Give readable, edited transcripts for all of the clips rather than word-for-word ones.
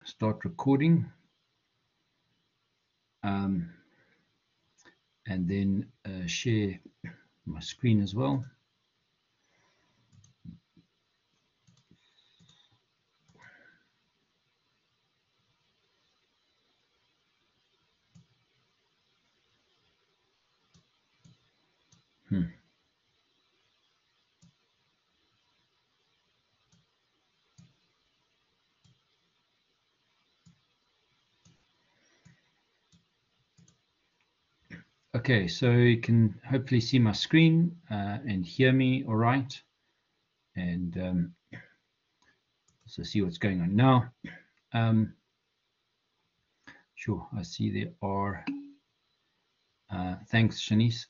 start recording, and then share my screen as well. Okay, so you can hopefully see my screen and hear me all right, and so see what's going on now. Sure, I see there are, thanks Shanice.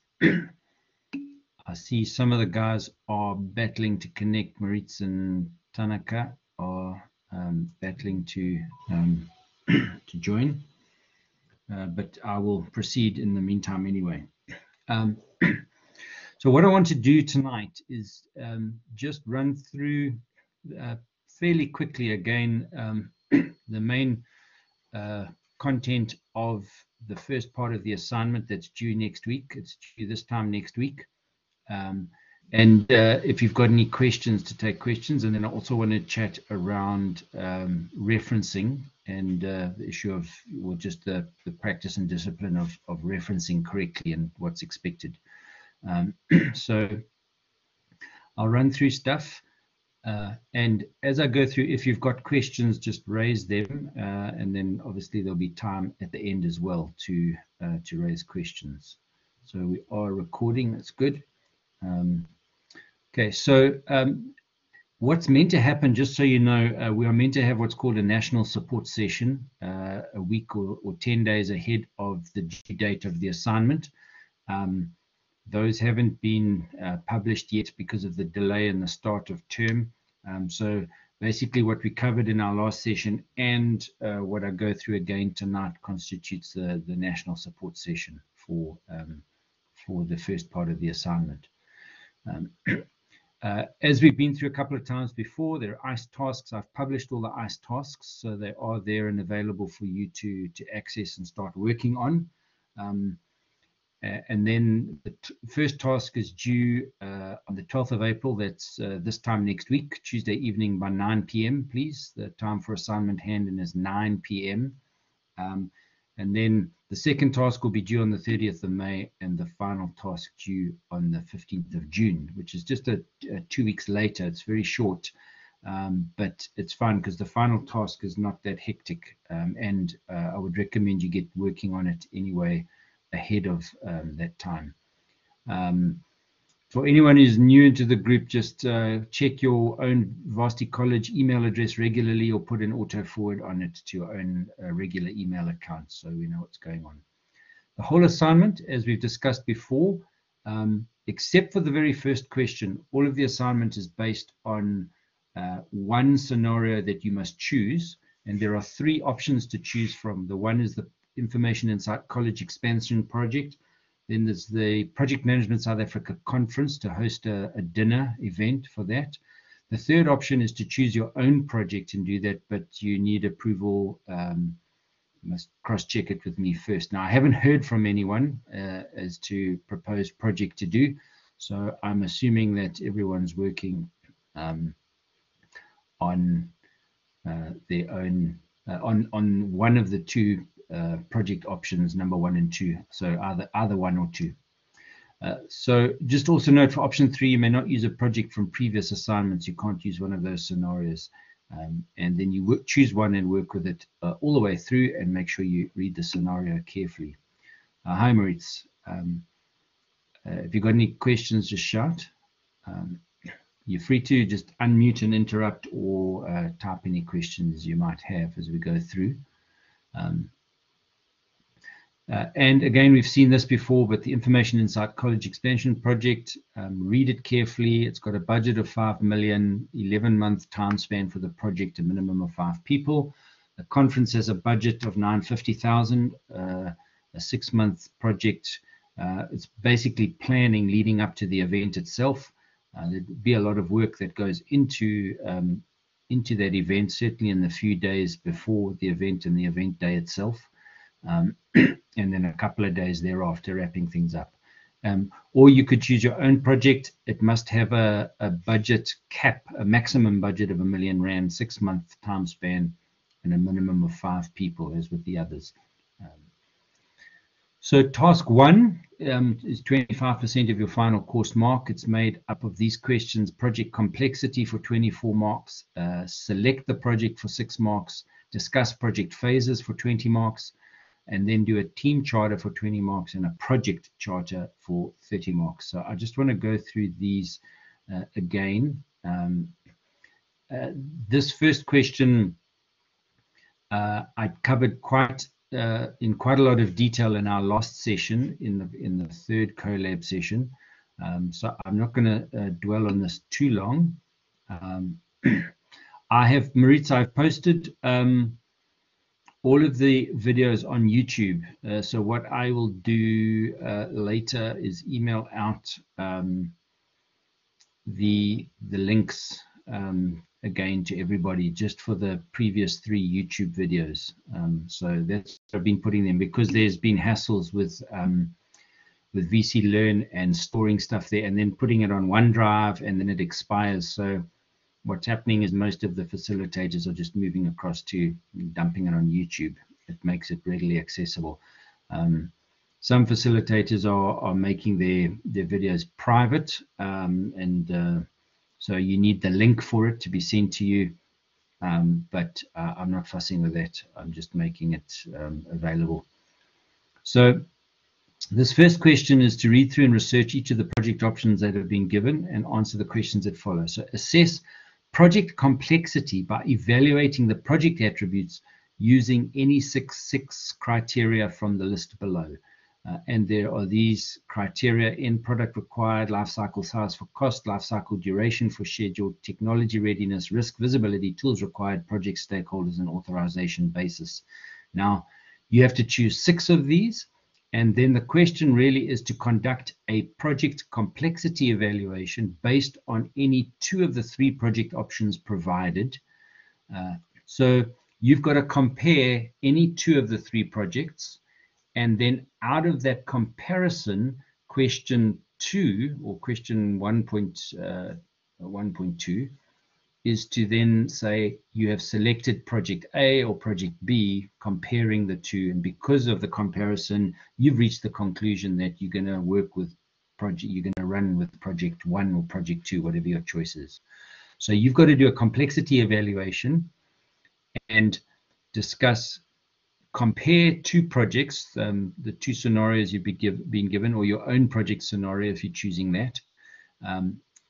I see some of the guys are battling to connect. Maritz and Tanaka are battling to join, but I will proceed in the meantime anyway. So what I want to do tonight is just run through fairly quickly again the main content of the first part of the assignment that's due next week. It's due this time next week. And if you've got any questions, to take questions. And then I also want to chat around referencing and the issue of, well, just the practice and discipline of referencing correctly and what's expected. So I'll run through stuff. And as I go through, if you've got questions, just raise them. And then obviously there'll be time at the end as well to raise questions. So we are recording, that's good. Okay, so what's meant to happen, just so you know, we are meant to have what's called a national support session a week or 10 days ahead of the due date of the assignment. Those haven't been published yet because of the delay in the start of term. So basically what we covered in our last session and what I go through again tonight constitutes the national support session for the first part of the assignment. As we've been through a couple of times before, there are ICE tasks. I've published all the ICE tasks, so they are there and available for you to access and start working on. And then the first task is due on the 12th of April. That's this time next week, Tuesday evening by 9 p.m. please. The time for assignment hand-in is 9 p.m. And then the second task will be due on the 30th of May and the final task due on the 15th of June, which is just 2 weeks later. It's very short, but it's fun because the final task is not that hectic. And I would recommend you get working on it anyway ahead of that time. For anyone who's new into the group, just check your own Varsity College email address regularly or put an auto forward on it to your own regular email account so we know what's going on. The whole assignment, as we've discussed before, except for the very first question, all of the assignment is based on one scenario that you must choose, and there are 3 options to choose from. The one is the Information Insight College Expansion Project. Then there's the Project Management South Africa Conference to host a dinner event for that. The third option is to choose your own project and do that, but you need approval. You must cross-check it with me first. Now, I haven't heard from anyone as to proposed project to do, so I'm assuming that everyone's working on their own, on one of the 2 project options, number 1 and 2, so either 1 or 2. So just also note for option 3, you may not use a project from previous assignments. You can't use one of those scenarios, and then you choose one and work with it all the way through and make sure you read the scenario carefully. Hi Maritz, if you've got any questions, just shout. You're free to just unmute and interrupt or type any questions you might have as we go through. And again, we've seen this before, but the Information Insight College Expansion Project, read it carefully. It's got a budget of 5 million, 11-month time span for the project, a minimum of 5 people. The conference has a budget of 950,000, a 6-month project. It's basically planning leading up to the event itself. There'd be a lot of work that goes into into that event, certainly in the few days before the event and the event day itself, and then a couple of days thereafter, wrapping things up. Or you could choose your own project. It must have a budget cap, a maximum budget of R1 million, 6-month time span, and a minimum of 5 people, as with the others. So task 1 is 25% of your final course mark. It's made up of these questions: project complexity for 24 marks, select the project for 6 marks, discuss project phases for 20 marks, and then do a team charter for 20 marks and a project charter for 30 marks. So I just want to go through these again. This first question I covered in quite a lot of detail in our last session, in the third Collab session. So I'm not going to dwell on this too long. Maritza, I've posted all of the videos on YouTube. So what I will do later is email out the links again to everybody, just for the previous 3 YouTube videos. So that's what I've been putting them, because there's been hassles with VC Learn and storing stuff there and then putting it on OneDrive, and then it expires. So what's happening is most of the facilitators are just moving across to dumping it on YouTube. It makes it readily accessible. Some facilitators are making their videos private, so you need the link for it to be sent to you. But I'm not fussing with that. I'm just making it available. So this first question is to read through and research each of the project options that have been given and answer the questions that follow. So assess project complexity by evaluating the project attributes using any 6 criteria from the list below. And there are these criteria: end product required, life cycle size for cost, life cycle duration for schedule, technology readiness, risk visibility, tools required, project stakeholders, and authorization basis. Now, you have to choose 6 of these, and then the question really is to conduct a project complexity evaluation based on any 2 of the 3 project options provided. So you've got to compare any 2 of the 3 projects, and then out of that comparison, question 2 or question 1.2 is to then say you have selected project A or project B, comparing the 2, and because of the comparison, you've reached the conclusion that you're going to work with you're going to run with project 1 or project 2, whatever your choice is. So you've got to do a complexity evaluation and compare 2 projects, the 2 scenarios you've been given, or your own project scenario if you're choosing that,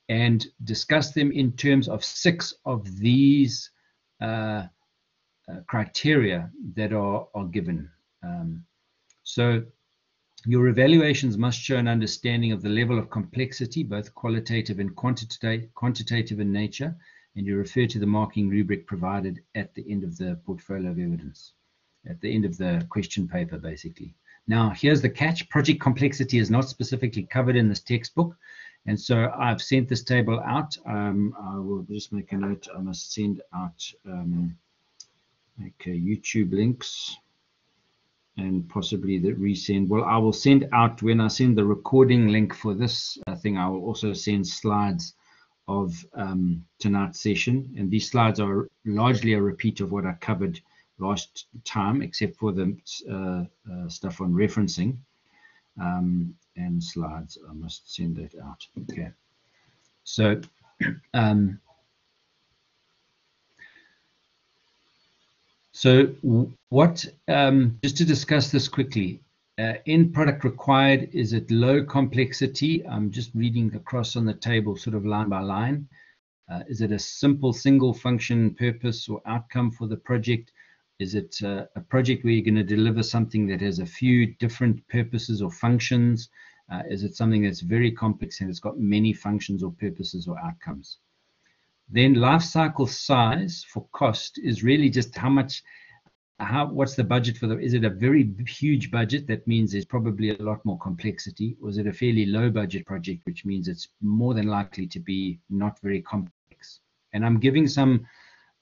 and discuss them in terms of 6 of these criteria that are given. So your evaluations must show an understanding of the level of complexity, both qualitative and quantitative in nature, and you refer to the marking rubric provided at the end of the portfolio of evidence, at the end of the question paper, basically. Now, here's the catch. Project complexity is not specifically covered in this textbook, and so I've sent this table out. I will just make a note. I must send out YouTube links and possibly the resend. Well, I will send out, when I send the recording link for this thing, I will also send slides of tonight's session, and these slides are largely a repeat of what I covered last time, except for the stuff on referencing and slides. I must send that out. Okay, so what, just to discuss this quickly, end product required, is it low complexity? I'm just reading across on the table, sort of line by line. Is it a simple single function, purpose, or outcome for the project? Is it a project where you're going to deliver something that has a few different purposes or functions? Is it something that's very complex and it's got many functions or purposes or outcomes? Then life cycle size for cost is really just what's the budget for is it a very huge budget? That means there's probably a lot more complexity. Or is it a fairly low budget project, which means it's more than likely to be not very complex? And I'm giving some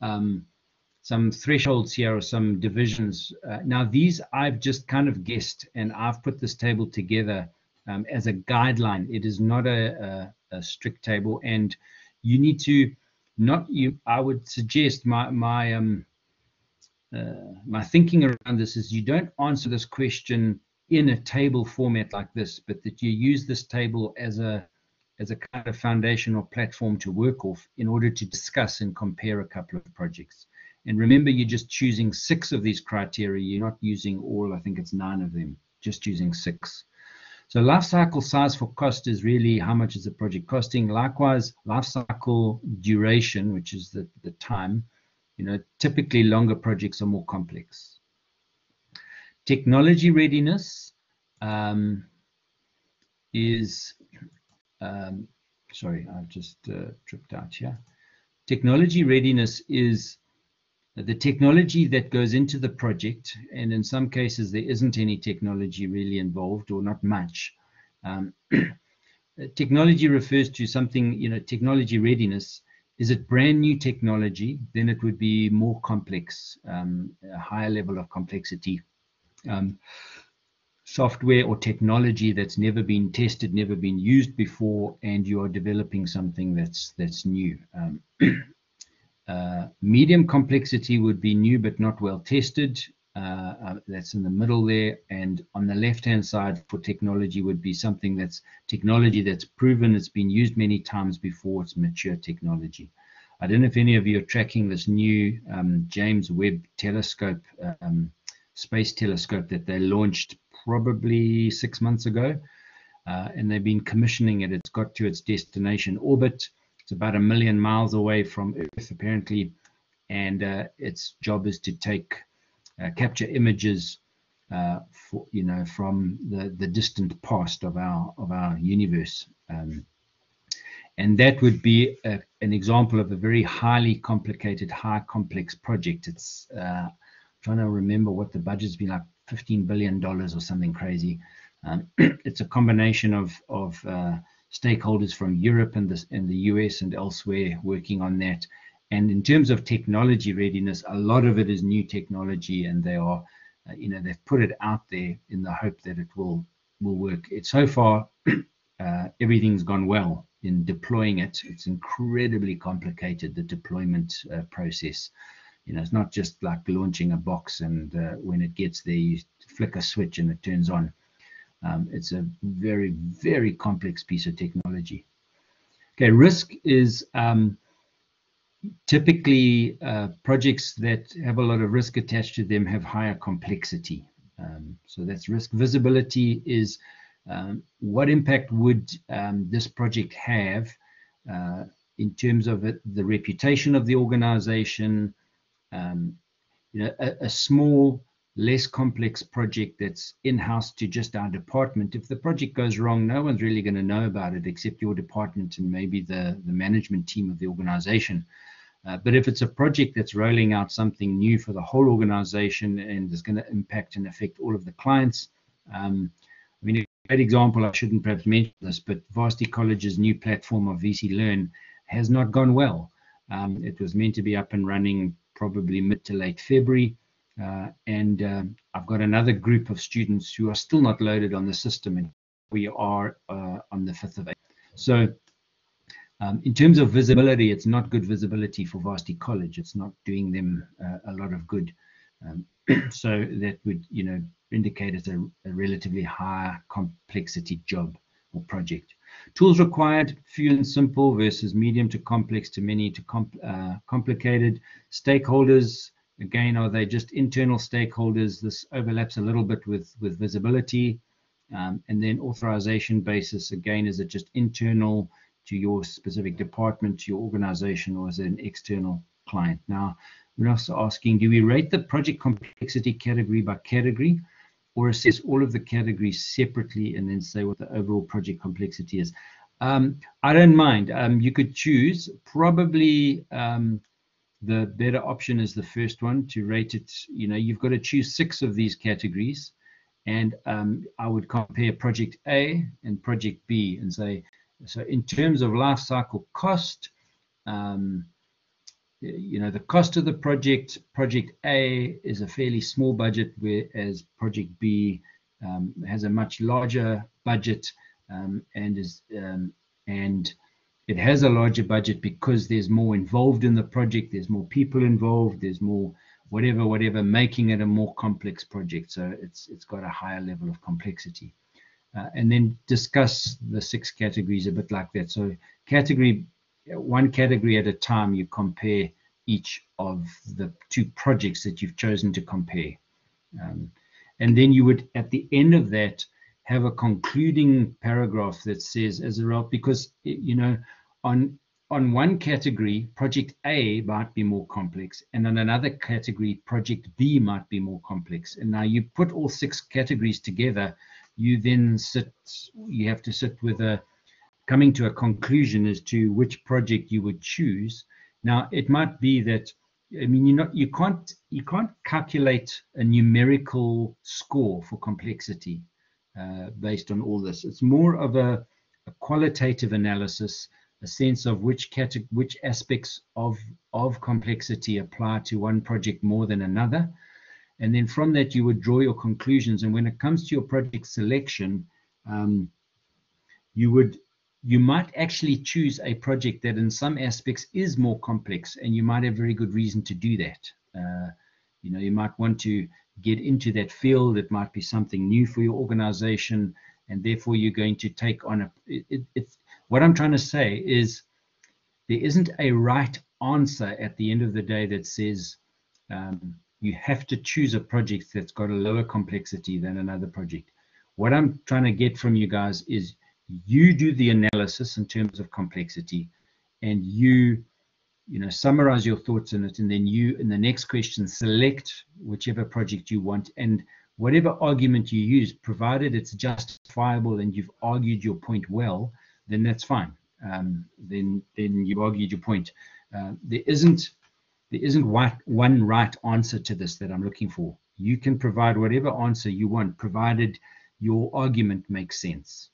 some thresholds here or some divisions. Now, these I've just kind of guessed, and I've put this table together as a guideline. It is not a strict table, and you need to not you. I would suggest my thinking around this is you don't answer this question in a table format like this, but that you use this table as a kind of foundation or platform to work off in order to discuss and compare a couple of projects. And remember, you're just choosing 6 of these criteria. You're not using all, I think it's 9 of them, just using 6. So life cycle size for cost is really how much is the project costing. Likewise, life cycle duration, which is the time, typically longer projects are more complex. Technology readiness is, sorry, I've just tripped out here. Technology readiness is the technology that goes into the project, and in some cases there isn't any technology really involved, or not much. Technology refers to something, technology readiness. Is it brand new technology? Then it would be more complex, a higher level of complexity. Software or technology that's never been tested, never been used before, and you are developing something that's new. Medium complexity would be new but not well tested. That's in the middle there. And on the left-hand side for technology would be something that's technology that's proven, it's been used many times before, it's mature technology. I don't know if any of you are tracking this new James Webb telescope, space telescope that they launched probably 6 months ago. And they've been commissioning it. It's got to its destination orbit. It's about 1 million miles away from Earth, apparently, and its job is to take capture images, from the distant past of our universe, and that would be an example of a very highly complicated, high complex project. It's trying to remember what the budget's been, like $15 billion or something crazy. It's a combination of stakeholders from Europe and the US and elsewhere working on that. And in terms of technology readiness, a lot of it is new technology, and they are, they've put it out there in the hope that it will work. It's so far, everything's gone well in deploying it. It's incredibly complicated, the deployment process. It's not just like launching a box and when it gets there, you flick a switch and it turns on. It's a very, very complex piece of technology. Okay, risk is typically projects that have a lot of risk attached to them have higher complexity. So that's risk. Visibility is what impact would this project have in terms of the reputation of the organization. A small, less complex project that's in-house to just our department. If the project goes wrong, no one's really going to know about it except your department and maybe the management team of the organization. But if it's a project that's rolling out something new for the whole organization and is going to impact and affect all of the clients, a great example, I shouldn't perhaps mention this, but Varsity College's new platform of VC Learn has not gone well. It was meant to be up and running probably mid to late February. And I've got another group of students who are still not loaded on the system, and we are on the 5th of April. So in terms of visibility, it's not good visibility for Varsity College. It's not doing them a lot of good. So that would, indicate it's a relatively high complexity job or project. Tools required, few and simple versus medium to complex to many to complicated. Stakeholders, again, are they just internal stakeholders? This overlaps a little bit with visibility. And then authorization basis, again, is it just internal to your specific department, to your organization, or is it an external client? Now, we're also asking, do we rate the project complexity category by category, or assess all of the categories separately and then say what the overall project complexity is? I don't mind. You could choose. Probably the better option is the first one, to rate it. You've got to choose 6 of these categories, and I would compare project A and project B and say, so in terms of life cycle cost, you know, the cost of the project A is a fairly small budget, whereas project B has a much larger budget, and it has a larger budget because there's more involved in the project, there's more people involved, there's more whatever, making it a more complex project. So it's got a higher level of complexity. And then discuss the 6 categories a bit like that. So one category at a time, you compare each of the 2 projects that you've chosen to compare. And then you would, at the end of that, have a concluding paragraph that says, as a result, because, you know, on one category, project A might be more complex, and on another category, project B might be more complex. And now you put all 6 categories together, you then you have to sit with coming to a conclusion as to which project you would choose. Now, it might be that, I mean, you can't calculate a numerical score for complexity based on all this. It's more of a qualitative analysis, a sense of which aspects of complexity apply to one project more than another. And then from that, you would draw your conclusions. And when it comes to your project selection, you might actually choose a project that in some aspects is more complex, and you might have very good reason to do that. You know, you might want to get into that field. It might be something new for your organization, and therefore you're going to take on what I'm trying to say is there isn't a right answer at the end of the day that says you have to choose a project that's got a lower complexity than another project. What I'm trying to get from you guys is you do the analysis in terms of complexity, and you know, summarize your thoughts in it, and then you, in the next question, select whichever project you want, and whatever argument you use, provided it's justifiable and you've argued your point well, then that's fine. Then you've argued your point. There isn't one right answer to this that I'm looking for. You can provide whatever answer you want, provided your argument makes sense.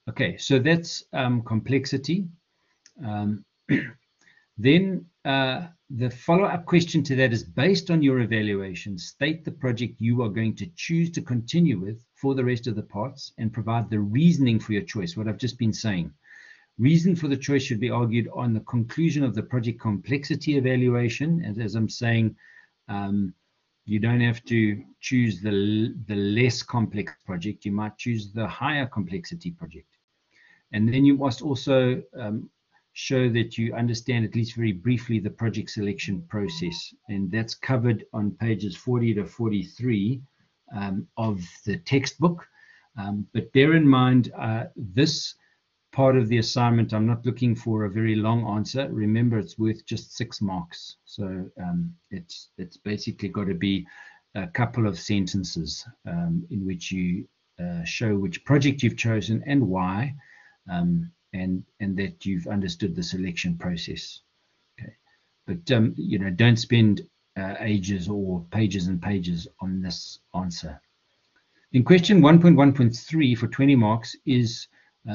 Okay, so that's complexity. Then the follow-up question to that is, based on your evaluation, state the project you are going to choose to continue with for the rest of the parts and provide the reasoning for your choice, what I've just been saying. Reason for the choice should be argued on the conclusion of the project complexity evaluation. And as I'm saying, you don't have to choose the less complex project. You might choose the higher complexity project. And then you must also show that you understand, at least very briefly, the project selection process. And that's covered on pages 40 to 43 of the textbook. But bear in mind, this part of the assignment, I'm not looking for a very long answer. Remember, it's worth just 6 marks. So it's basically got to be a couple of sentences in which you show which project you've chosen and why, and that you've understood the selection process. Okay, but you know, don't spend ages or pages and pages on this answer. In question 1.1.3 for 20 marks is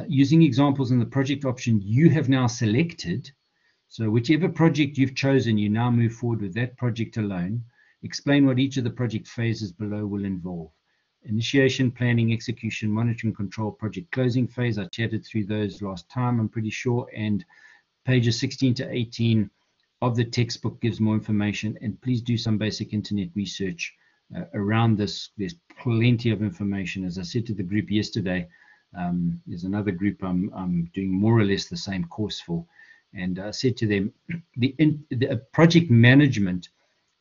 using examples in the project option you have now selected. So whichever project you've chosen, you now move forward with that project alone. Explain what each of the project phases below will involve. Initiation, planning, execution, monitoring, control, project closing phase. I chatted through those last time, I'm pretty sure. And pages 16 to 18 of the textbook gives more information. And please do some basic internet research around this. There's plenty of information. As I said to the group yesterday, there's another group I'm doing more or less the same course for. And I said to them, the project management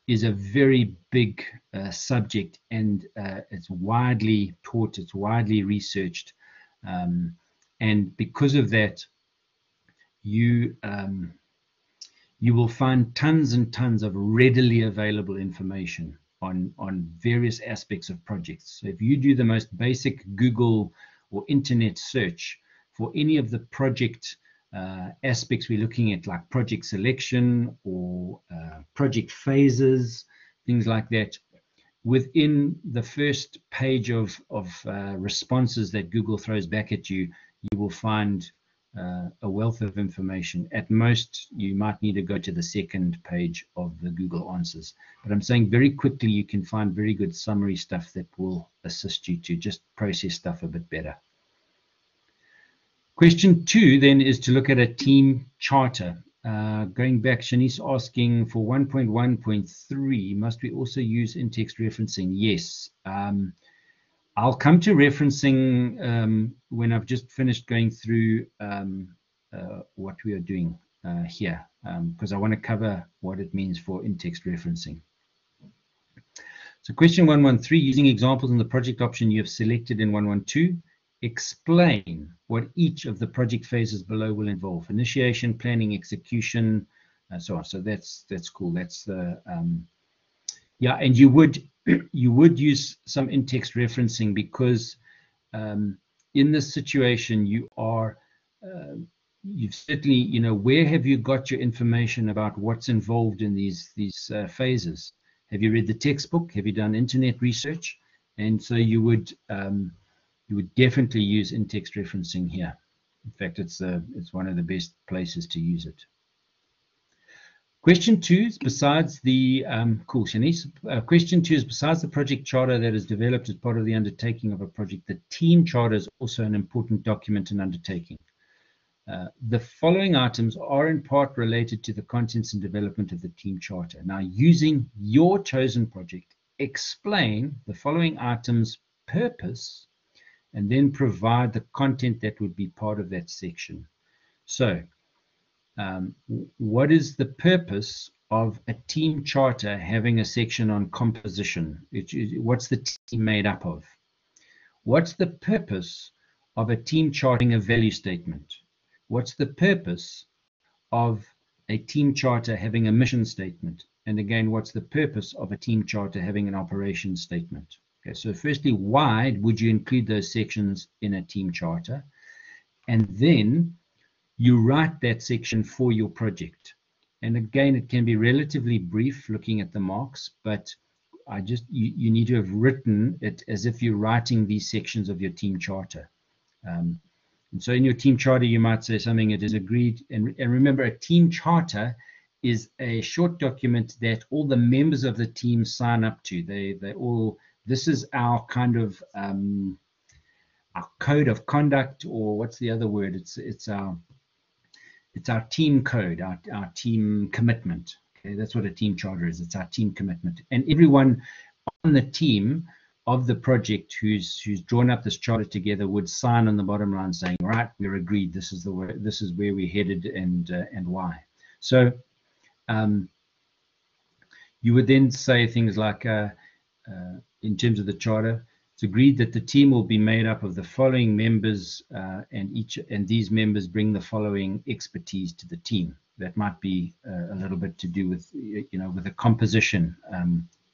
is a very big subject, and it's widely taught, it's widely researched. And because of that, you will find tons and tons of readily available information on various aspects of projects. So if you do the most basic Google or internet search for any of the project aspects we're looking at, like project selection or project phases, things like that, within the first page of responses that Google throws back at you, you will find a wealth of information. At most, you might need to go to the second page of the Google Answers. But I'm saying very quickly, you can find very good summary stuff that will assist you to just process stuff a bit better. Question 2 then is to look at a team charter. Going back, Shanice asking for 1.1.3, must we also use in-text referencing? Yes. I'll come to referencing when I've just finished going through what we are doing here, because I want to cover what it means for in-text referencing. So question 113, using examples in the project option you have selected in 112, explain what each of the project phases below will involve: initiation, planning, execution, and so on. So that's cool. That's the yeah, and you would use some in-text referencing because in this situation you are you've certainly, you know, where have you got your information about what's involved in these phases? Have you read the textbook? Have you done internet research? And so you would definitely use in-text referencing here. In fact, it's one of the best places to use it. Question 2 is besides the cool, Shanice. Question 2 is besides the project charter that is developed as part of the undertaking of a project, the team charter is also an important document and undertaking. The following items are in part related to the contents and development of the team charter. Now, using your chosen project, explain the following items' purpose and then provide the content that would be part of that section. So, what is the purpose of a team charter having a section on composition? What's the team made up of? What's the purpose of a team charting a value statement? What's the purpose of a team charter having a mission statement? And again, what's the purpose of a team charter having an operations statement? Okay, so firstly, why would you include those sections in a team charter? And then you write that section for your project. And again, it can be relatively brief looking at the marks, but you need to have written it as if you're writing these sections of your team charter. And so in your team charter, you might say something that is agreed. And remember, a team charter is a short document that all the members of the team sign up to. They all, this is our kind of our code of conduct, or what's the other word? It's our team code, our team commitment. Okay, that's what a team charter is. It's our team commitment. And everyone on the team of the project who's drawn up this charter together would sign on the bottom line saying, right, we're agreed, this is the way, this is where we're headed, and why. So you would then say things like, in terms of the charter, it's agreed that the team will be made up of the following members, and these members bring the following expertise to the team. That might be a little bit to do with, you know, with the composition,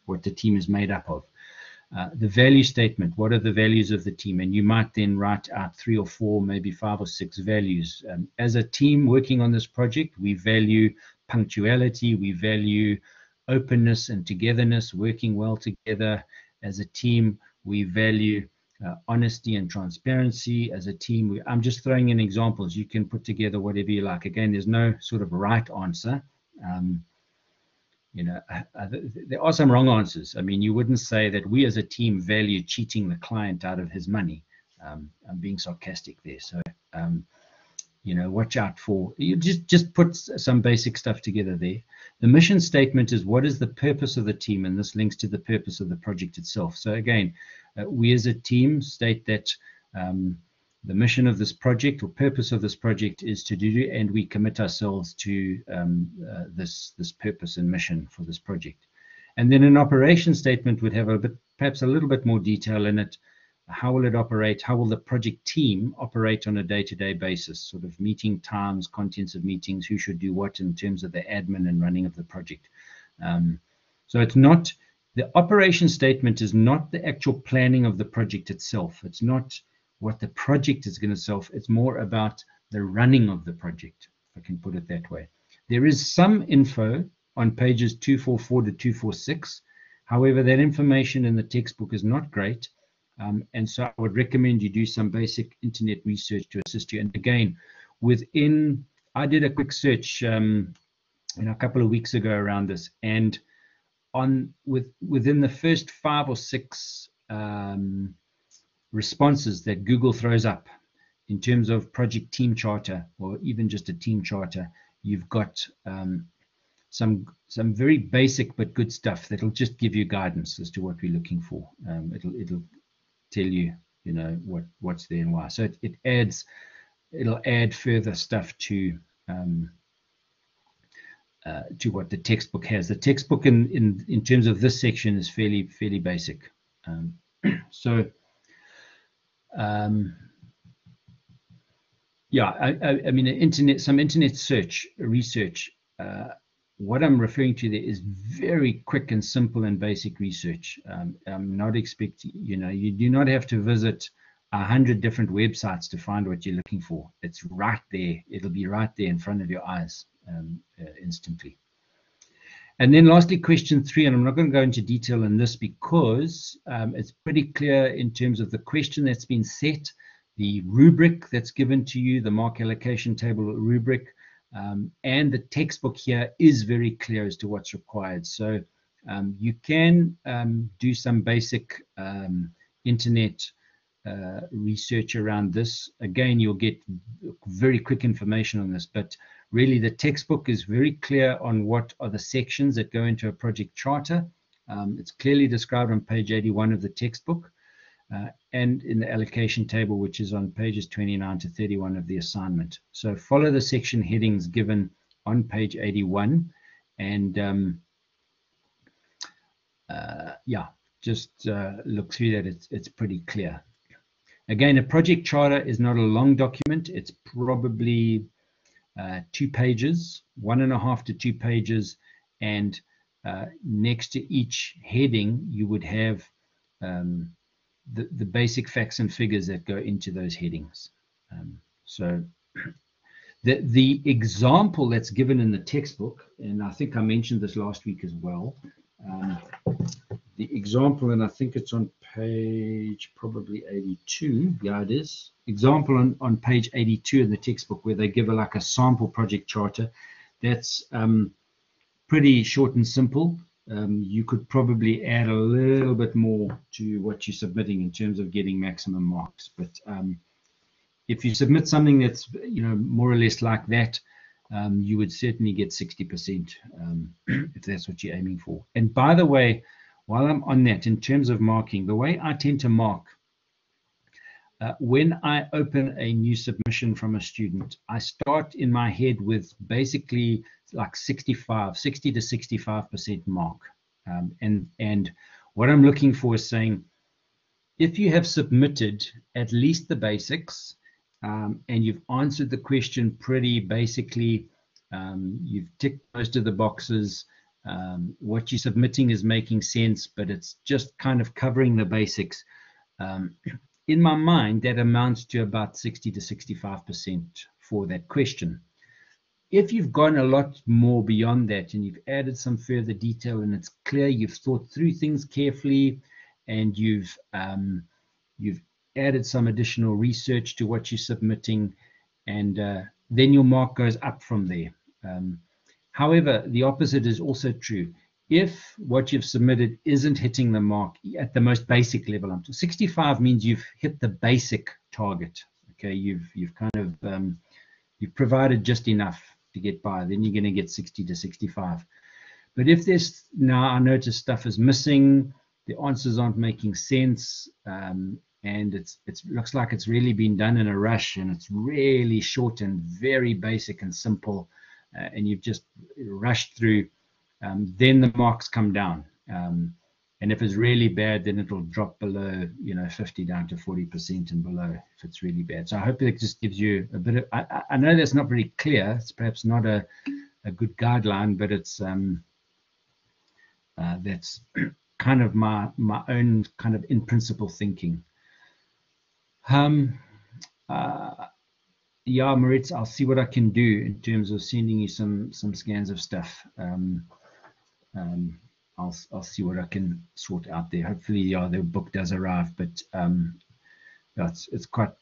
what the team is made up of. The value statement, what are the values of the team? And you might then write out 3 or 4, maybe 5 or 6 values. As a team working on this project, we value punctuality, we value openness and togetherness, working well together. As a team, we value honesty and transparency. As a team, I'm just throwing in examples. You can put together whatever you like. Again, there's no sort of right answer. You know, there are some wrong answers. I mean, you wouldn't say that we as a team value cheating the client out of his money. I'm being sarcastic there. So, you know, watch out for, you just put some basic stuff together there. The mission statement is what is the purpose of the team, and this links to the purpose of the project itself. So again, we as a team state that the mission of this project or purpose of this project is to do, and we commit ourselves to this purpose and mission for this project. And then an operation statement would have perhaps a little bit more detail in it. How will it operate? How will the project team operate on a day-to-day basis? Sort of meeting times, contents of meetings, who should do what in terms of the admin and running of the project. So it's not, the operation statement is not the actual planning of the project itself. It's not what the project is going to solve. It's more about the running of the project, if I can put it that way. There is some info on pages 244 to 246. However, that information in the textbook is not great. And so I would recommend you do some basic internet research to assist you. And again, within, I did a quick search a couple of weeks ago around this, and within the first 5 or 6 responses that Google throws up in terms of project team charter, or even just a team charter, you've got some very basic but good stuff that'll just give you guidance as to what we're looking for. It'll tell you, what's there and why. So it'll add further stuff to what the textbook has. The textbook in terms of this section is fairly basic. Yeah, I mean, some internet research. What I'm referring to there is very quick and simple and basic research. I'm not expecting, you do not have to visit 100 different websites to find what you're looking for. It's right there. It'll be right there in front of your eyes instantly. And then lastly, question 3, and I'm not going to go into detail on this because it's pretty clear in terms of the question that's been set, the rubric that's given to you, the mark allocation table rubric, and the textbook here is very clear as to what's required. So you can do some basic internet research around this. Again, you'll get very quick information on this, but really the textbook is very clear on what are the sections that go into a project charter. It's clearly described on page 81 of the textbook. And in the allocation table, which is on pages 29 to 31 of the assignment. So follow the section headings given on page 81, and yeah, just look through that. It's pretty clear. Again, a project charter is not a long document. It's probably 2 pages, 1.5 to 2 pages, and next to each heading, you would have the basic facts and figures that go into those headings. So the example that's given in the textbook, and I think I mentioned this last week as well, the example, and I think it's on page probably 82, yeah it is, example on page 82 in the textbook, where they give like a sample project charter that's pretty short and simple. You could probably add a little bit more to what you're submitting in terms of getting maximum marks. But if you submit something that's more or less like that, you would certainly get 60% if that's what you're aiming for. And by the way, while I'm on that, in terms of marking, the way I tend to mark, when I open a new submission from a student, I start in my head with basically like 60 to 65% mark. And what I'm looking for is saying, if you have submitted at least the basics and you've answered the question pretty basically, you've ticked most of the boxes, what you're submitting is making sense, but it's just kind of covering the basics. In my mind, that amounts to about 60 to 65% for that question. If you've gone a lot more beyond that and you've added some further detail and it's clear you've thought through things carefully and you've added some additional research to what you're submitting, and then your mark goes up from there. However, the opposite is also true. If what you've submitted isn't hitting the mark at the most basic level, 65 means you've hit the basic target. Okay, you've kind of you've provided just enough to get by. Then you're going to get 60 to 65. But if there's now, I notice stuff is missing, the answers aren't making sense, and it looks like it's really been done in a rush, and it's really short and very basic and simple, and you've just rushed through. Then the marks come down, and if it's really bad, then it'll drop below 50 down to 40% and below if it's really bad. So I hope that just gives you a bit of, I know that's not very clear, it's perhaps not a good guideline, but it's that's kind of my own kind of in principle thinking. Yeah, Maritz, I'll see what I can do in terms of sending you some scans of stuff. I'll see what I can sort out there. Hopefully, yeah, the book does arrive, but yeah, it's quite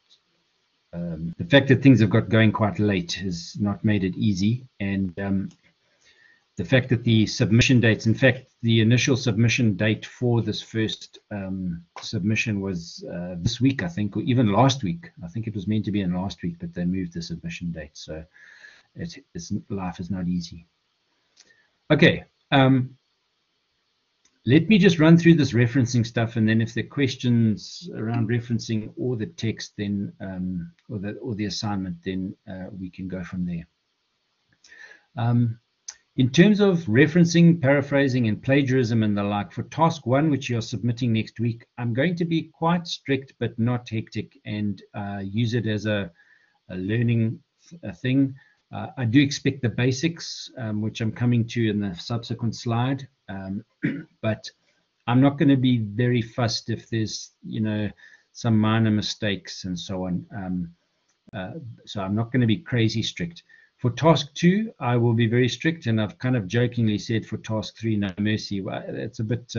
the fact that things have got going quite late has not made it easy, and the fact that the submission dates, in fact, the initial submission date for this first submission was this week, I think, or even last week. I think it was meant to be in last week, but they moved the submission date. So life is not easy. Okay. Let me just run through this referencing stuff, and then if there are questions around referencing or the text, then or the assignment, then we can go from there. In terms of referencing, paraphrasing, and plagiarism and the like, for task 1, which you're submitting next week, I'm going to be quite strict but not hectic, and use it as a learning thing. I do expect the basics, which I'm coming to in the subsequent slide, but I'm not going to be very fussed if there's, some minor mistakes and so on. So I'm not going to be crazy strict. For task 2, I will be very strict, and I've kind of jokingly said for task 3, no mercy. Well, it's a bit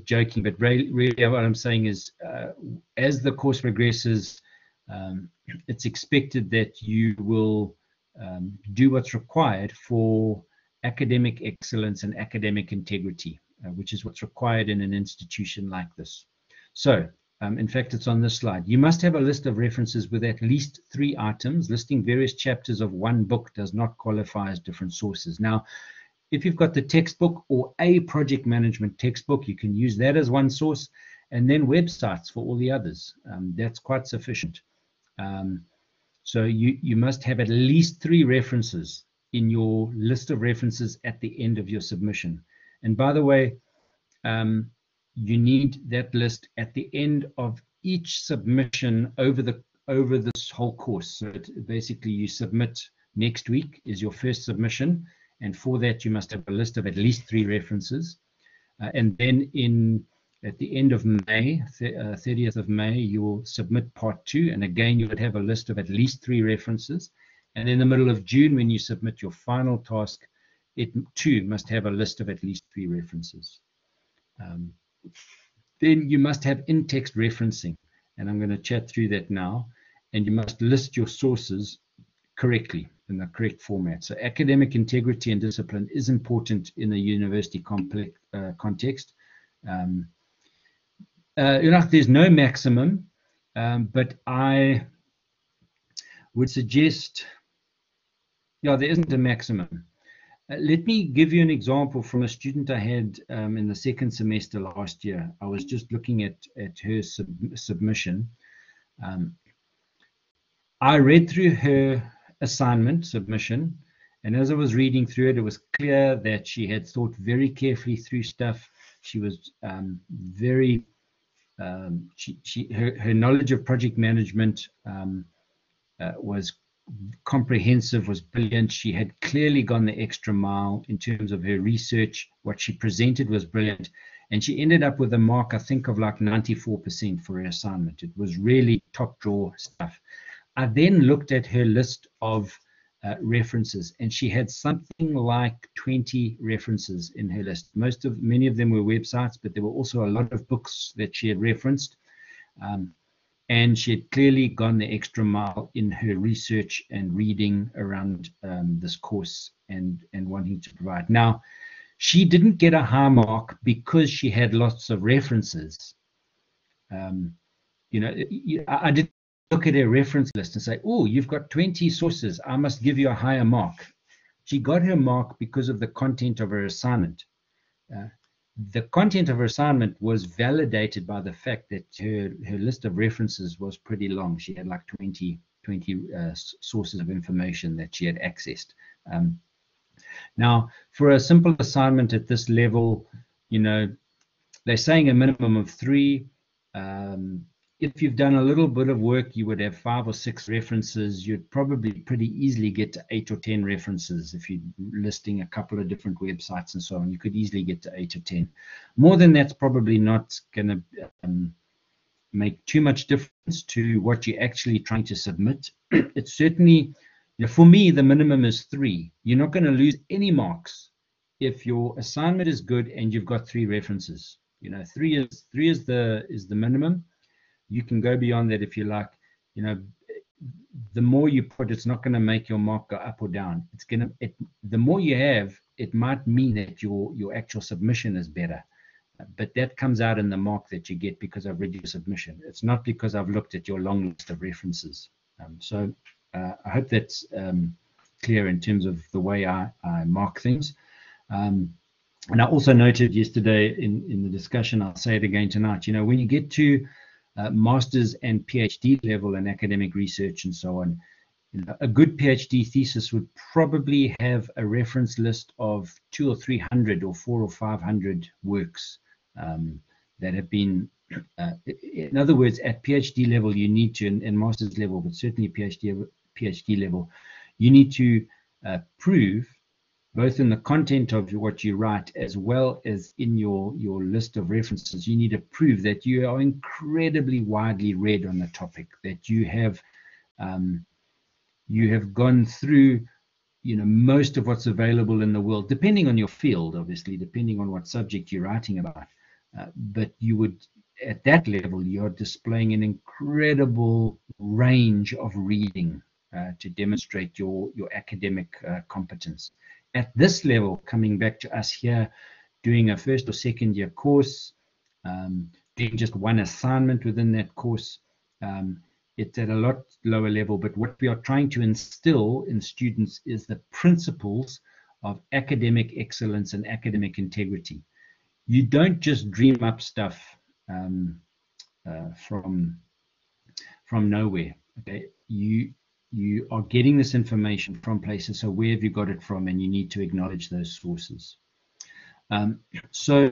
joking, but really what I'm saying is, as the course progresses, it's expected that you will do what's required for academic excellence and academic integrity, which is what's required in an institution like this. So, in fact, it's on this slide. You must have a list of references with at least 3 items. Listing various chapters of one book does not qualify as different sources. Now, if you've got the textbook or a project management textbook, you can use that as one source, and then websites for all the others. That's quite sufficient. So you must have at least 3 references in your list of references at the end of your submission. And by the way, you need that list at the end of each submission over this whole course. So basically you submit next week is your first submission, and for that you must have a list of at least 3 references. And then at the end of May, 30th of May, you will submit part 2, and again you would have a list of at least 3 references. And in the middle of June, when you submit your final task, it too must have a list of at least 3 references. Then you must have in-text referencing, and I'm going to chat through that now. And you must list your sources correctly in the correct format. So academic integrity and discipline is important in a university context. There's no maximum, but I would suggest, there isn't a maximum. Let me give you an example from a student I had in the 2nd semester last year. I was just looking at her submission. I read through her assignment submission, and as I was reading through it, it was clear that she had thought very carefully through stuff. She was her knowledge of project management was comprehensive, was brilliant. She had clearly gone the extra mile in terms of her research. What she presented was brilliant, and she ended up with a mark, I think, of like 94% for her assignment. It was really top drawer stuff. I then looked at her list of references, and she had something like 20 references in her list. Many of them were websites, but there were also a lot of books that she had referenced. And she had clearly gone the extra mile in her research and reading around this course and wanting to provide. Now, she didn't get a high mark because she had lots of references. I didn't look at her reference list and say, oh, you've got 20 sources, I must give you a higher mark. She got her mark because of the content of her assignment. The content of her assignment was validated by the fact that her list of references was pretty long. She had like 20 sources of information that she had accessed. Now, for a simple assignment at this level, they're saying a minimum of 3. If you've done a little bit of work, you would have 5 or 6 references. You'd probably pretty easily get to 8 or 10 references if you're listing a couple of different websites and so on. You could easily get to 8 or 10. More than that's probably not going to make too much difference to what you're actually trying to submit. It's certainly, for me, the minimum is 3. You're not going to lose any marks if your assignment is good and you've got 3 references. 3 is the minimum. You can go beyond that if you like. you know, the more you put, it's not going to make your mark go up or down. It's going to, the more you have, it might mean that your actual submission is better. But that comes out in the mark that you get because I've read your submission. It's not because I've looked at your long list of references. So I hope that's clear in terms of the way I mark things. And I also noted yesterday in the discussion, I'll say it again tonight, you know, when you get to master's and PhD level in academic research and so on, you know, a good PhD thesis would probably have a reference list of 200 or 300 or 400 or 500 works that have been, in other words, at PhD level, you need to, and master's level, but certainly PhD level, you need to prove, both in the content of what you write as well as in your list of references, you need to prove that you are incredibly widely read on the topic, that you have gone through, you know, most of what's available in the world, depending on your field, obviously, depending on what subject you're writing about. But you would, at that level, you're displaying an incredible range of reading to demonstrate your academic competence. At this level, coming back to us here, doing a first or second year course, doing just one assignment within that course, it's at a lot lower level. But what we are trying to instill in students is the principles of academic excellence and academic integrity. You don't just dream up stuff from nowhere. Okay, you are getting this information from places. So where have you got it from? And you need to acknowledge those sources. So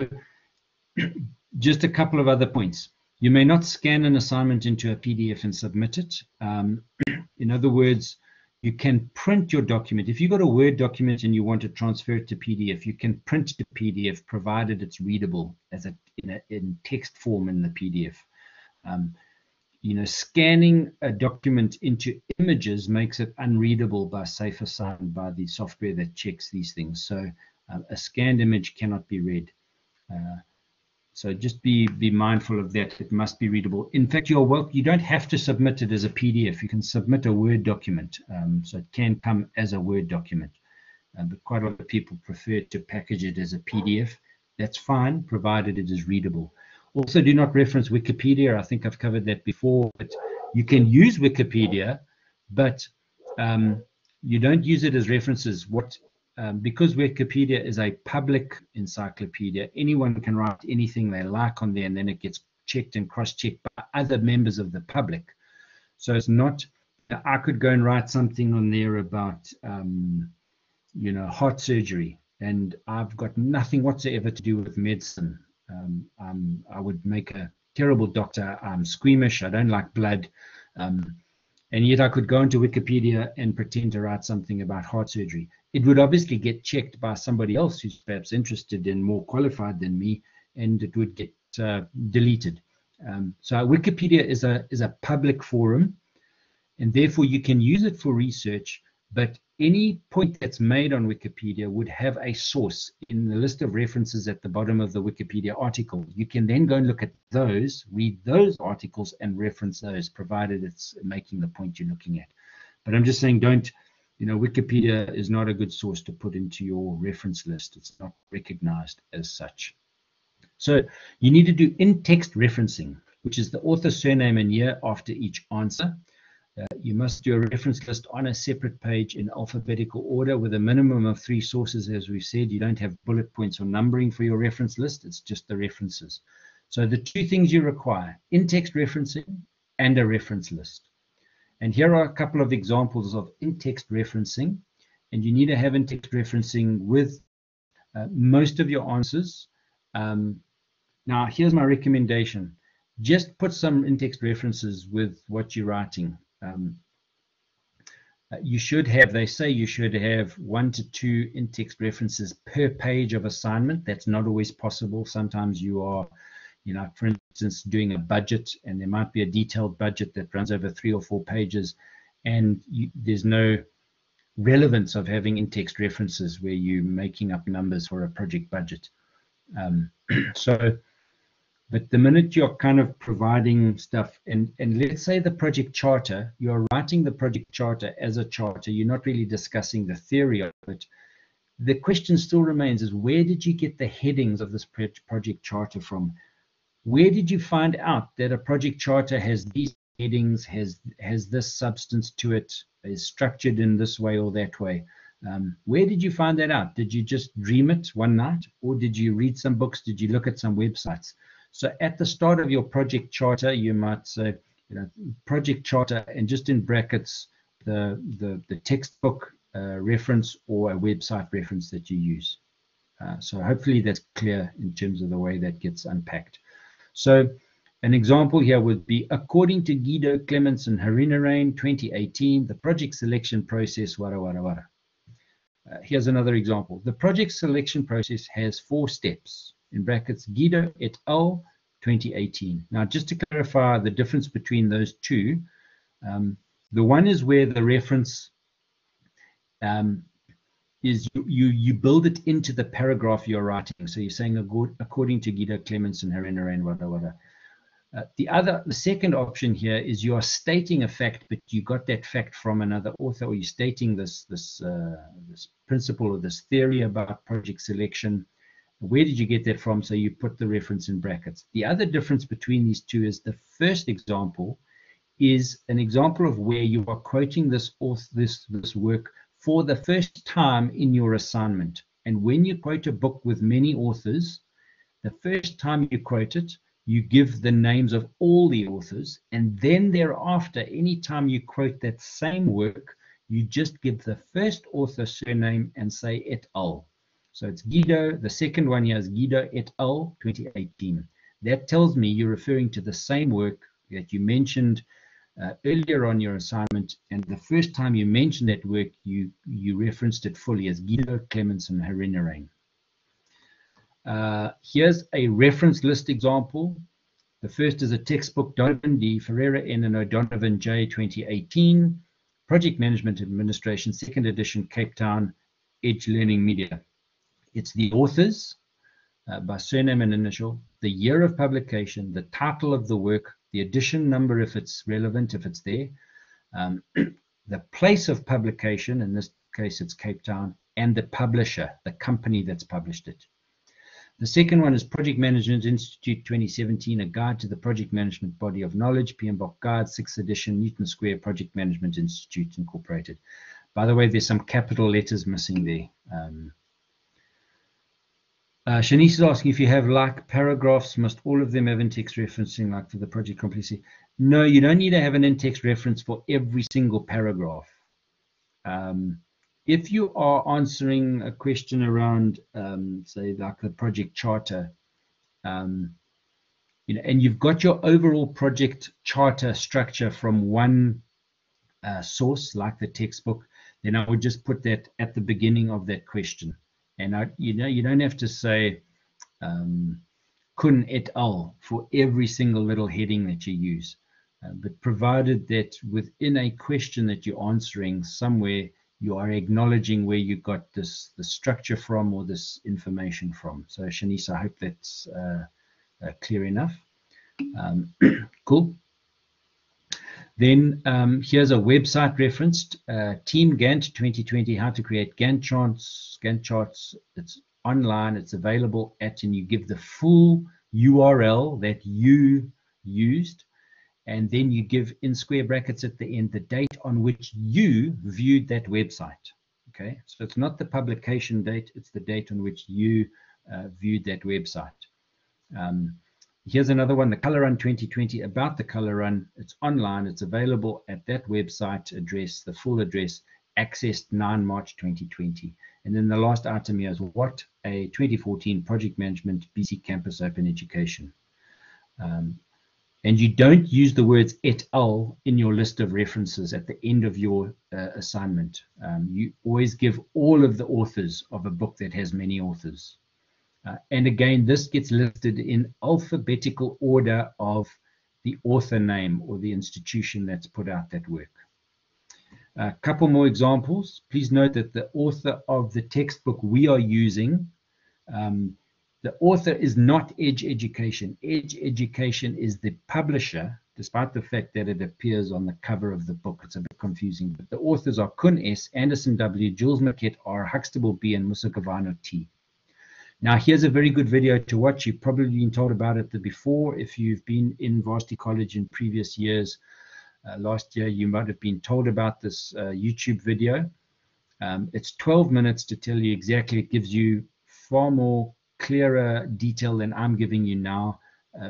just a couple of other points. You may not scan an assignment into a PDF and submit it. In other words, you can print your document. If you've got a Word document and you want to transfer it to PDF, you can print the PDF provided it's readable as in text form in the PDF. You know, scanning a document into images makes it unreadable by safe assign by the software that checks these things. So a scanned image cannot be read. So just be mindful of that. It must be readable. In fact, you don't have to submit it as a PDF. You can submit a Word document. So it can come as a Word document. But quite a lot of people prefer to package it as a PDF. That's fine, provided it is readable. Also, do not reference Wikipedia. I think I've covered that before. But you can use Wikipedia, but you don't use it as references. Because Wikipedia is a public encyclopedia, anyone can write anything they like on there, and then it gets checked and cross-checked by other members of the public. So it's not, I could go and write something on there about, you know, heart surgery, and I've got nothing whatsoever to do with medicine. I would make a terrible doctor. I'm squeamish. I don't like blood. And yet I could go into Wikipedia and pretend to write something about heart surgery. It would obviously get checked by somebody else who's perhaps interested and more qualified than me, and it would get deleted. So Wikipedia is a public forum, and therefore you can use it for research, but any point that's made on Wikipedia would have a source in the list of references at the bottom of the Wikipedia article. You can then go and look at those, read those articles, and reference those, provided it's making the point you're looking at. But I'm just saying, don't, you know, Wikipedia is not a good source to put into your reference list. It's not recognized as such. So you need to do in-text referencing, which is the author, surname, and year after each answer. You must do a reference list on a separate page in alphabetical order with a minimum of 3 sources. As we've said, you don't have bullet points or numbering for your reference list. It's just the references. So the 2 things you require, in-text referencing and a reference list. And here are a couple of examples of in-text referencing. And you need to have in-text referencing with most of your answers. Now, here's my recommendation. Just put some in-text references with what you're writing. You should have, they say you should have 1 to 2 in-text references per page of assignment. That's not always possible. Sometimes you are, you know, for instance, doing a budget, and there might be a detailed budget that runs over 3 or 4 pages, and there's no relevance of having in-text references where you're making up numbers for a project budget. So But the minute you're kind of providing stuff, and let's say the project charter, you're writing the project charter as a charter, you're not really discussing the theory of it. The question still remains is, where did you get the headings of this project charter from? Where did you find out that a project charter has these headings, has this substance to it, is structured in this way or that way? Where did you find that out? Did you just dream it one night, or did you read some books? Did you look at some websites? So at the start of your project charter, you might say, project charter, and just in brackets, the textbook reference or a website reference that you use. So hopefully that's clear in terms of the way that gets unpacked. So an example here would be, according to Guido Clements and Harinarain, 2018, the project selection process, wada, wada, wada. Here's another example. The project selection process has 4 steps, in brackets, Guido et al. 2018. Now, just to clarify the difference between those two, the one is where the reference is you build it into the paragraph you're writing. So you're saying, according to Guido Clements and Harinarain, wada, wada. The second option here is you are stating a fact, but you got that fact from another author, or you're stating this principle or this theory about project selection. Where did you get that from? So you put the reference in brackets. The other difference between these two is the first example is an example of where you are quoting this work for the first time in your assignment. And when you quote a book with many authors, the first time you quote it, you give the names of all the authors, and then thereafter, anytime you quote that same work, you just give the first author's surname and say et al. So it's Guido. The second one here is Guido et al. 2018. That tells me you're referring to the same work that you mentioned earlier on your assignment, and the first time you mentioned that work, you referenced it fully as Guido Clements and Harinarain. Here's a reference list example. The first is a textbook, Donovan D. Ferreira N. and O'Donovan J. 2018, Project Management Administration, 2nd edition, Cape Town, Edge Learning Media. It's the authors by surname and initial, the year of publication, the title of the work, the edition number if it's relevant, if it's there, the place of publication, in this case it's Cape Town, and the publisher, the company that's published it. The second one is Project Management Institute 2017, a guide to the project management body of knowledge, PMBOK Guide, 6th edition, Newton Square Project Management Institute Incorporated. By the way, there's some capital letters missing there. Shanice is asking, if you have like paragraphs, must all of them have in-text referencing, like for the project complexity? No, you don't need to have an in-text reference for every single paragraph. If you are answering a question around, say, like the project charter, and you've got your overall project charter structure from one source, like the textbook, then I would just put that at the beginning of that question. And you don't have to say Kun et al. For every single little heading that you use, but provided that within a question that you're answering somewhere, you are acknowledging where you got the structure from or this information from. So Shanice, I hope that's clear enough. Cool. Then here's a website referenced, Team Gantt 2020, how to create Gantt charts. It's online, it's available at, and you give the full URL that you used, and then you give in square brackets at the end the date on which you viewed that website. Okay, so it's not the publication date, it's the date on which you viewed that website. Here's another one, the Color Run 2020, about the Color Run. It's online, it's available at that website address, the full address, accessed 9 March 2020. And then the last item here is what a 2014 Project Management BC Campus Open Education. And you don't use the words et al. In your list of references at the end of your assignment. You always give all of the authors of a book that has many authors. And again, this gets listed in alphabetical order of the author name or the institution that's put out that work. A couple more examples. Please note that the author of the textbook we are using The author is not Edge Education. Edge Education is the publisher, despite the fact that it appears on the cover of the book. It's a bit confusing. But the authors are Kun S., Anderson W., Jules Maquette R., Huxtable B., and Musakavano T. Now, here's a very good video to watch. You've probably been told about it before. If you've been in Varsity College in previous years, last year, you might have been told about this YouTube video. It's 12 minutes to tell you exactly. It gives you far more clearer detail than I'm giving you now.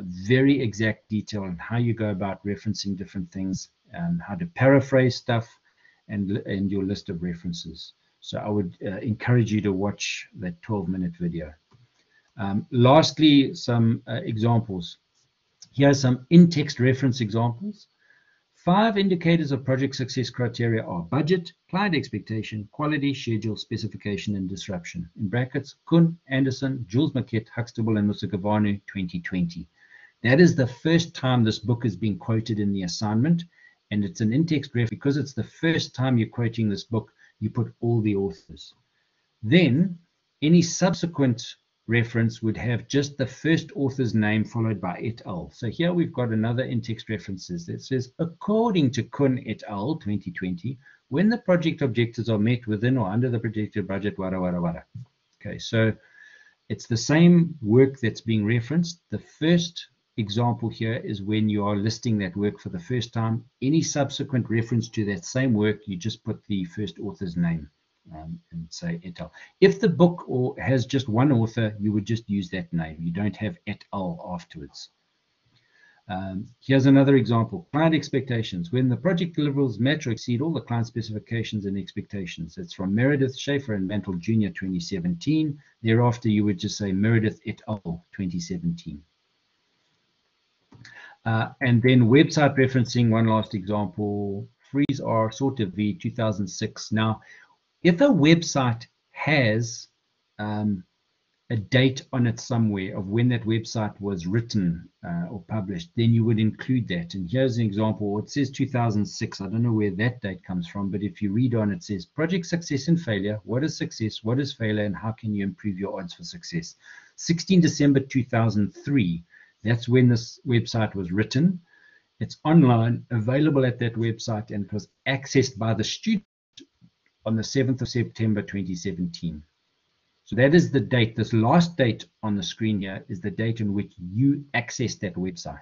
Very exact detail on how you go about referencing different things, how to paraphrase stuff, and your list of references. So I would encourage you to watch that 12-minute video. Lastly, some examples. Here are some in-text reference examples. 5 indicators of project success criteria are budget, client expectation, quality, schedule, specification, and disruption. In brackets, Kun, Anderson, Jules Maquette, Huxtable, and Musakavanu 2020. That is the first time this book has been quoted in the assignment, and it's an in-text reference. Because it's the first time you're quoting this book, you put all the authors. Then, any subsequent reference would have just the first author's name followed by et al. So here we've got another in-text references that says, according to Kun et al. 2020, when the project objectives are met within or under the projected budget, wada, wada, wada. Okay, so it's the same work that's being referenced. The first example here is when you are listing that work for the first time. Any subsequent reference to that same work, you just put the first author's name. And say et al. If the book has just one author, you would just use that name. You don't have et al. Afterwards. Here's another example. Client expectations. When the project deliverables match or exceed all the client specifications and expectations. It's from Meredith, Schaefer, and Mantle Jr. 2017. Thereafter, you would just say Meredith et al. 2017. And then website referencing, one last example. Freeze R, Sort of V, 2006. Now, if a website has a date on it somewhere of when that website was written or published, then you would include that. And here's an example. It says 2006. I don't know where that date comes from, but if you read on, it says project success and failure. What is success? What is failure? And how can you improve your odds for success? 16 December 2003. That's when this website was written. It's online, available at that website, and it was accessed by the student on the 7th of September 2017. So that is the date. This last date on the screen here is the date on which you accessed that website.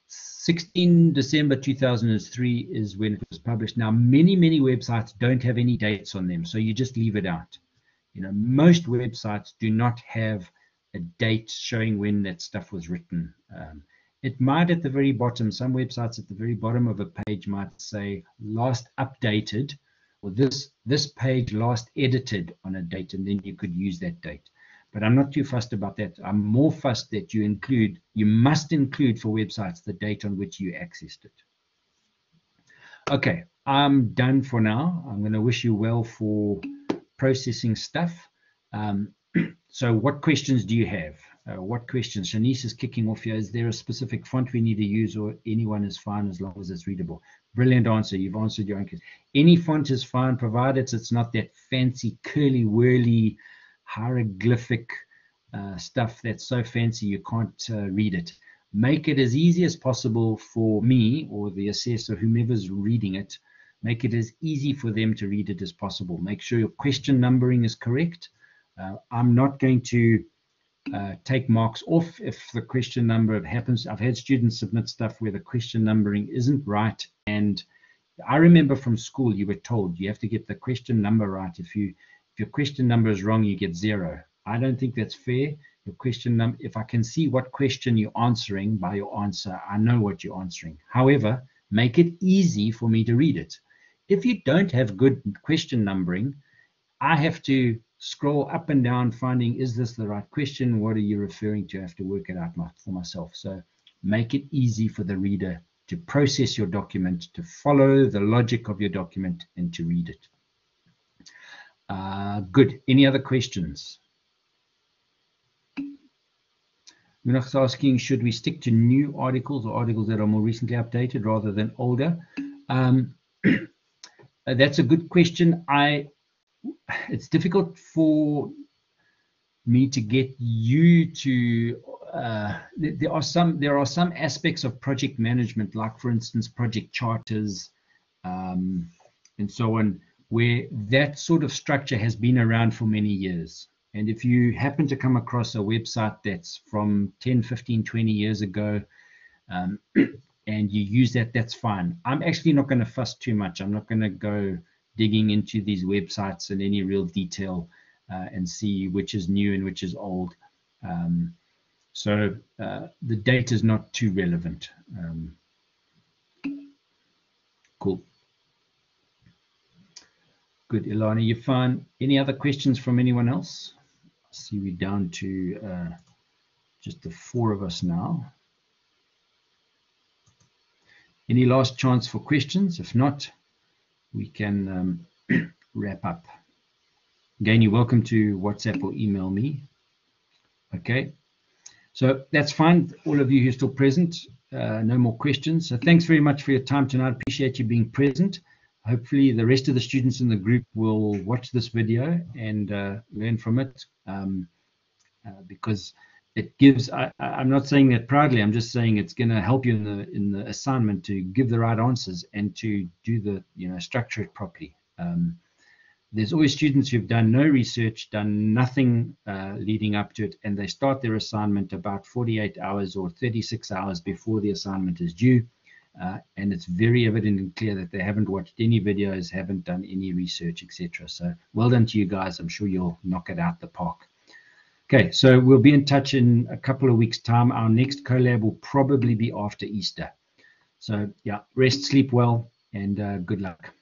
16 December 2003 is when it was published. Now, many websites don't have any dates on them, so you just leave it out. You know, most websites do not have a date showing when that stuff was written. It might at the very bottom, some websites at the very bottom of a page might say last updated, or this page last edited on a date, and then you could use that date. But I'm not too fussed about that. I'm more fussed that you must include for websites the date on which you accessed it. Okay, I'm done for now. I'm going to wish you well for processing stuff. So what questions do you have? What questions? Shanice is kicking off here. Is there a specific font we need to use, or anyone is fine as long as it's readable? Brilliant answer. You've answered your own question. Any font is fine, provided it's not that fancy, curly-whirly, hieroglyphic stuff that's so fancy you can't read it. Make it as easy as possible for me or the assessor, whomever's reading it. Make it as easy for them to read it as possible. Make sure your question numbering is correct. I'm not going to take marks off if the question number happens. I've had students submit stuff where the question numbering isn't right, and I remember from school you were told you have to get the question number right. If your question number is wrong, you get 0. I don't think that's fair. Your question number, if I can see what question you're answering by your answer, I know what you're answering. However, make it easy for me to read it. If you don't have good question numbering, I have to scroll up and down finding, is this the right question? What are you referring to? I have to work it out for myself. So make it easy for the reader to process your document, to follow the logic of your document, and to read it. Good. Any other questions? We're not asking, should we stick to new articles or articles that are more recently updated rather than older? That's a good question. It's difficult for me to get you to, there are some aspects of project management, like for instance, project charters, and so on, where that sort of structure has been around for many years. And if you happen to come across a website that's from 10, 15, 20 years ago, and you use that, that's fine. I'm actually not going to fuss too much. I'm not going to go digging into these websites in any real detail and see which is new and which is old. So the date is not too relevant. Cool. Good, Ilana, you fine? Any other questions from anyone else? I see we're down to just the 4 of us now. Any last chance for questions? If not, we can wrap up. Again, you're welcome to WhatsApp or email me. Okay, so that's fine. All of you who are still present, no more questions. So thanks very much for your time tonight. Appreciate you being present. Hopefully the rest of the students in the group will watch this video and learn from it, because it gives, I'm not saying that proudly, I'm just saying it's going to help you in the assignment to give the right answers and to do the, structure it properly. There's always students who've done no research, done nothing leading up to it, and they start their assignment about 48 hours or 36 hours before the assignment is due. And it's very evident and clear that they haven't watched any videos, haven't done any research, etc. So well done to you guys. I'm sure you'll knock it out the park. Okay, so we'll be in touch in a couple of weeks' time. Our next collab will probably be after Easter. So yeah, rest, sleep well, and good luck.